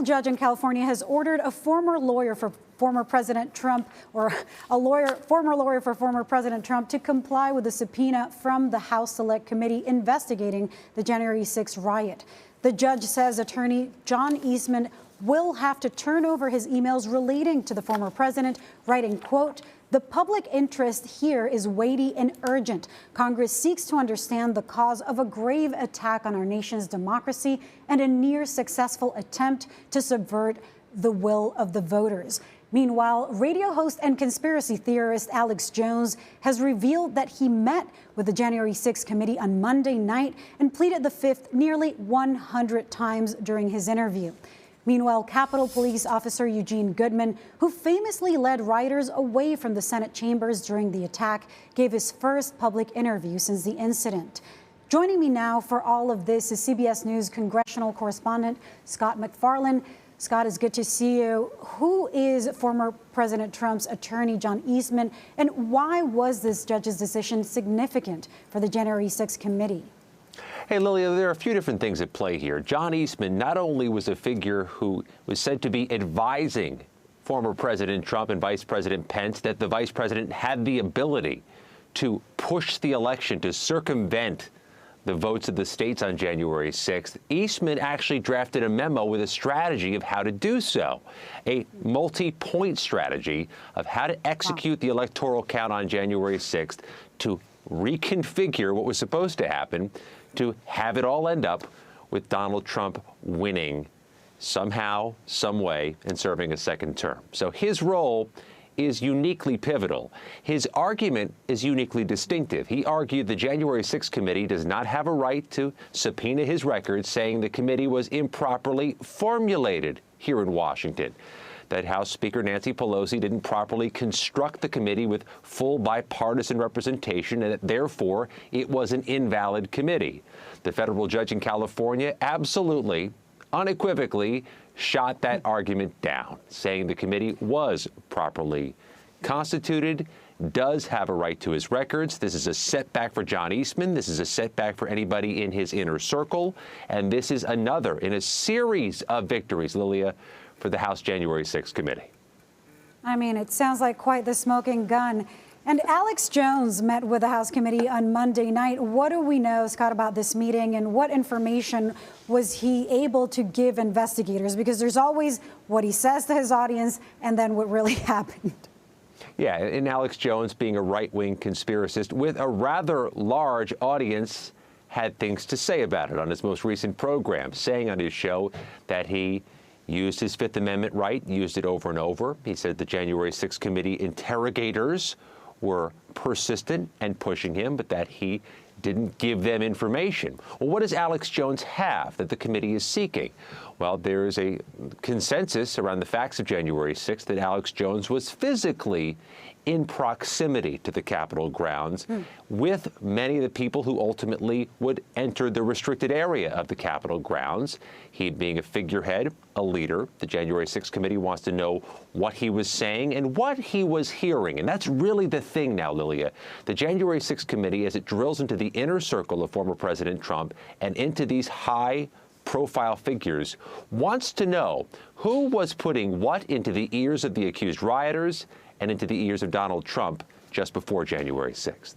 Judge in California has ordered a former lawyer for former President Trump, or former lawyer for former President Trump, to comply with a subpoena from the House Select Committee investigating the January 6 riot. The judge says attorney John Eastman will have to turn over his emails relating to the former president, writing, quote, "The public interest here is weighty and urgent. Congress seeks to understand the cause of a grave attack on our nation's democracy and a near successful attempt to subvert the will of the voters." Meanwhile, radio host and conspiracy theorist Alex Jones has revealed that he met with the January 6 committee on Monday night and pleaded the Fifth nearly 100 times during his interview. Meanwhile, Capitol Police Officer Eugene Goodman, who famously led rioters away from the Senate chambers during the attack, gave his first public interview since the incident. Joining me now for all of this is CBS News congressional correspondent Scott MacFarlane. Scott, it's good to see you. Who is former President Trump's attorney, John Eastman, and why was this judge's decision significant for the January 6 committee? Hey, Lilia, there are a few different things at play here. John Eastman not only was a figure who was said to be advising former President Trump and Vice President Pence that the vice president had the ability to push the election, to circumvent the votes of the states on January 6th, Eastman actually drafted a memo with a strategy of how to do so, a multi-point strategy of how to execute the electoral count on January 6th to reconfigure what was supposed to happen to have it all end up with Donald Trump winning somehow, some way, and serving a second term. So his role is uniquely pivotal. His argument is uniquely distinctive. He argued the January 6 committee does not have a right to subpoena his records, saying the committee was improperly formulated here in Washington, that House Speaker Nancy Pelosi didn't properly construct the committee with full bipartisan representation, and that therefore it was an invalid committee. The federal judge in California absolutely, unequivocally shot that argument down, saying the committee was properly constituted, does have a right to his records. This is a setback for John Eastman. This is a setback for anybody in his inner circle. And this is another in a series of victories, Lilia, for the House January 6 committee. I mean, it sounds like quite the smoking gun. And Alex Jones met with the House committee on Monday night. What do we know, Scott, about this meeting, and what information was he able to give investigators? Because there's always what he says to his audience and then what really happened. Yeah, and Alex Jones, being a right-wing conspiracist with a rather large audience, had things to say about it on his most recent program, saying on his show that he used his Fifth Amendment right, used it over and over. He said the January 6 committee interrogators were persistent and pushing him, but that he didn't give them information. Well, what does Alex Jones have that the committee is seeking? Well, there is a consensus around the facts of January 6th that Alex Jones was physically in proximity to the Capitol grounds with many of the people who ultimately would enter the restricted area of the Capitol grounds. He, being a figurehead, a leader, the January 6th committee wants to know what he was saying and what he was hearing. And that's really the thing now, Lilia. The January 6th committee, as it drills into the inner circle of former President Trump and into these high-profile figures, wants to know who was putting what into the ears of the accused rioters and into the ears of Donald Trump just before January 6th.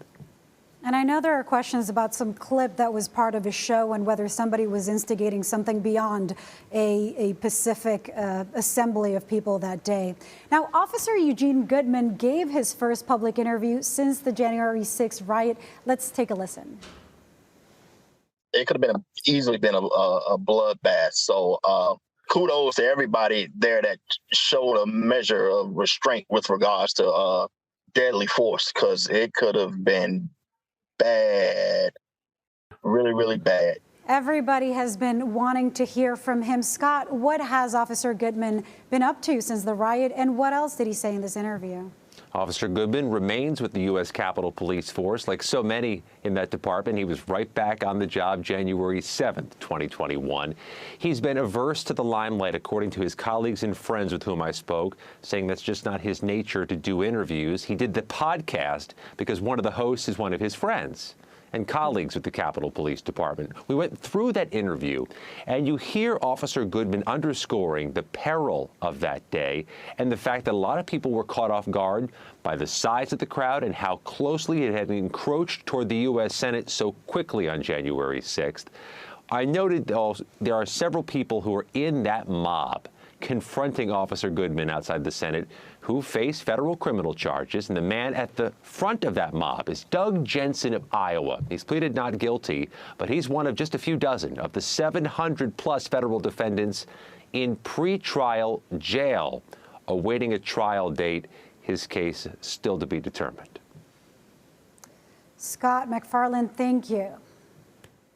And I know there are questions about some clip that was part of a show and whether somebody was instigating something beyond a Pacific assembly of people that day. Now, Officer Eugene Goodman gave his first public interview since the January 6 riot. Let's take a listen. It could have easily been a bloodbath. So kudos to everybody there that showed a measure of restraint with regards to deadly force, because it could have been bad, really, really bad. Everybody has been wanting to hear from him. Scott, what has Officer Goodman been up to since the riot, and what else did he say in this interview? Officer Goodman remains with the U.S. Capitol Police Force. Like so many in that department, he was right back on the job January 7th, 2021. He's been averse to the limelight, according to his colleagues and friends with whom I spoke, saying that's just not his nature to do interviews. He did the podcast because one of the hosts is one of his friends. and colleagues with the Capitol Police Department. We went through that interview, and you hear Officer Goodman underscoring the peril of that day and the fact that a lot of people were caught off guard by the size of the crowd and how closely it had encroached toward the U.S. Senate so quickly on January 6th. I noted also, there are several people who are in that mob confronting Officer Goodman outside the Senate who face federal criminal charges. And the man at the front of that mob is Doug Jensen of Iowa. He's pleaded not guilty, but he's one of just a few dozen of the 700-plus federal defendants in pretrial jail awaiting a trial date. His case still to be determined. Scott MacFarlane, thank you.